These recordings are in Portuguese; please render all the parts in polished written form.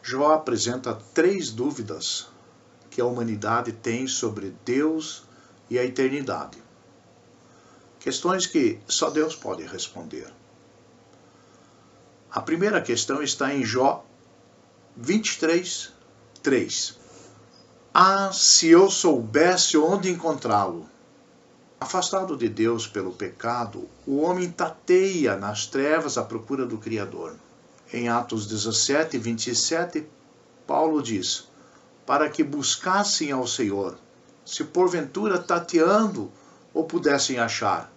Jó apresenta 3 dúvidas que a humanidade tem sobre Deus e a eternidade. Questões que só Deus pode responder. A primeira questão está em Jó 23, 3. Ah, se eu soubesse onde encontrá-lo! Afastado de Deus pelo pecado, o homem tateia nas trevas à procura do Criador. Em Atos 17, 27, Paulo diz: para que buscassem ao Senhor, se porventura tateando o pudessem achar,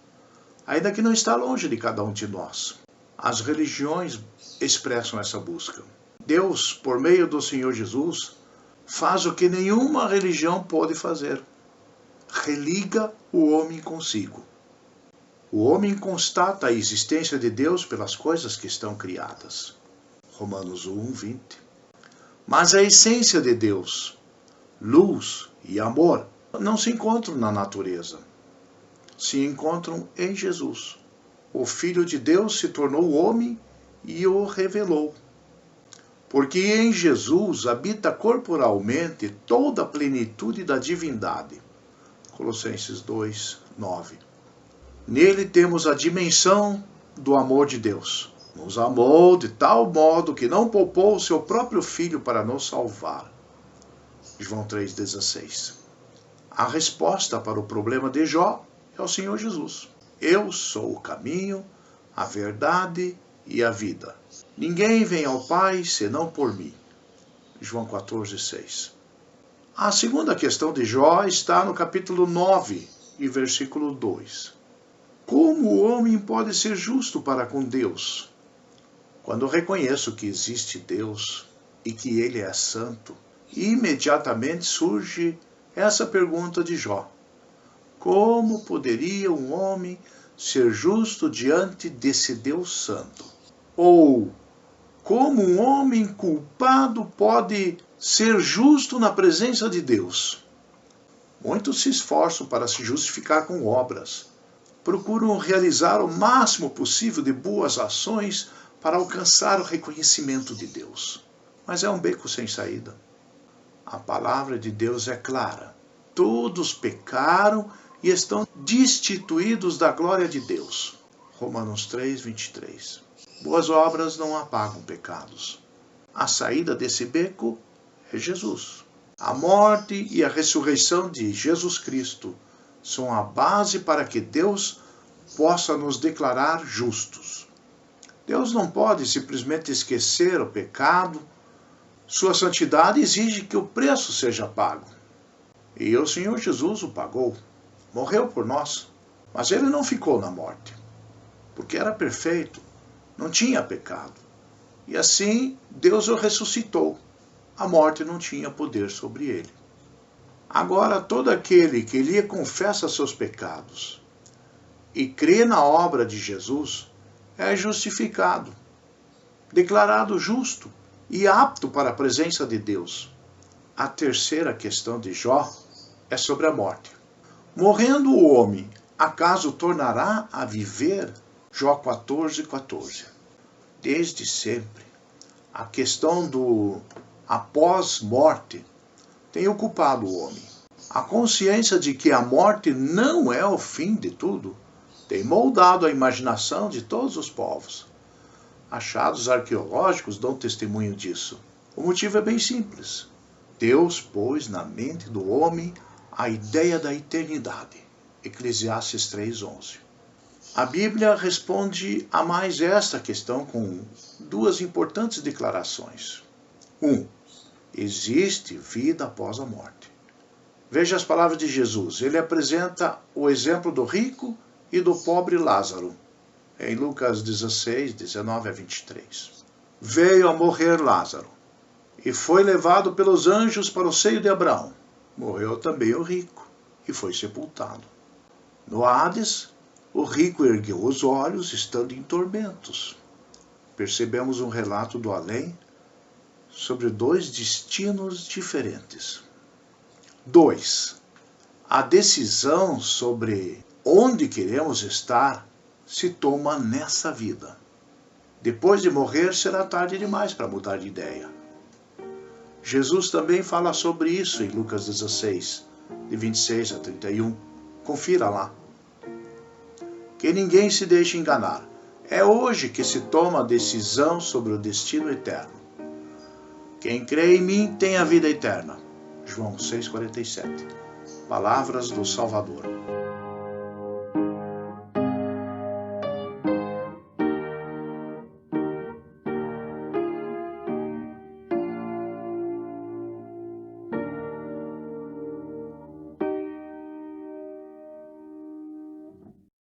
ainda que não está longe de cada um de nós. As religiões expressam essa busca. Deus, por meio do Senhor Jesus, faz o que nenhuma religião pode fazer. Religa o homem consigo. O homem constata a existência de Deus pelas coisas que estão criadas. Romanos 1, 20. Mas a essência de Deus, luz e amor, não se encontram na natureza. Se encontram em Jesus. O Filho de Deus se tornou homem e o revelou. Porque em Jesus habita corporalmente toda a plenitude da divindade. Colossenses 2, 9. Nele temos a dimensão do amor de Deus. Nos amou de tal modo que não poupou o seu próprio Filho para nos salvar. João 3,16. A resposta para o problema de Jó é o Senhor Jesus. Eu sou o caminho, a verdade e a vida. Ninguém vem ao Pai senão por mim. João 14,6. A segunda questão de Jó está no capítulo 9 e versículo 2. Como o homem pode ser justo para com Deus? Quando reconheço que existe Deus e que Ele é santo, imediatamente surge essa pergunta de Jó. Como poderia um homem ser justo diante desse Deus santo? Ou, como um homem culpado pode ser justo na presença de Deus? Muitos se esforçam para se justificar com obras. Procuram realizar o máximo possível de boas ações para alcançar o reconhecimento de Deus. Mas é um beco sem saída. A palavra de Deus é clara. Todos pecaram e estão destituídos da glória de Deus. Romanos 3, 23. Boas obras não apagam pecados. A saída desse beco é Jesus. A morte e a ressurreição de Jesus Cristo são a base para que Deus possa nos declarar justos. Deus não pode simplesmente esquecer o pecado. Sua santidade exige que o preço seja pago. E o Senhor Jesus o pagou. Morreu por nós. Mas ele não ficou na morte, porque era perfeito, não tinha pecado. E assim Deus o ressuscitou. A morte não tinha poder sobre ele. Agora todo aquele que lhe confessa seus pecados e crê na obra de Jesus é justificado, declarado justo e apto para a presença de Deus. A terceira questão de Jó é sobre a morte. Morrendo o homem, acaso tornará a viver? Jó 14, 14. Desde sempre, a questão do após-morte tem ocupado o homem. A consciência de que a morte não é o fim de tudo tem moldado a imaginação de todos os povos. Achados arqueológicos dão testemunho disso. O motivo é bem simples. Deus pôs na mente do homem a ideia da eternidade. Eclesiastes 3:11. A Bíblia responde a mais esta questão com 2 importantes declarações. 1. Existe vida após a morte. Veja as palavras de Jesus. Ele apresenta o exemplo do rico e do pobre Lázaro, em Lucas 16, 19 a 23. Veio a morrer Lázaro, e foi levado pelos anjos para o seio de Abraão. Morreu também o rico, e foi sepultado. No Hades, o rico ergueu os olhos, estando em tormentos. Percebemos um relato do além sobre 2 destinos diferentes. 2. A decisão sobre onde queremos estar se toma nessa vida. Depois de morrer, será tarde demais para mudar de ideia. Jesus também fala sobre isso em Lucas 16, de 26 a 31. Confira lá. Que ninguém se deixe enganar. É hoje que se toma a decisão sobre o destino eterno. Quem crê em mim tem a vida eterna. João 6,47. Palavras do Salvador.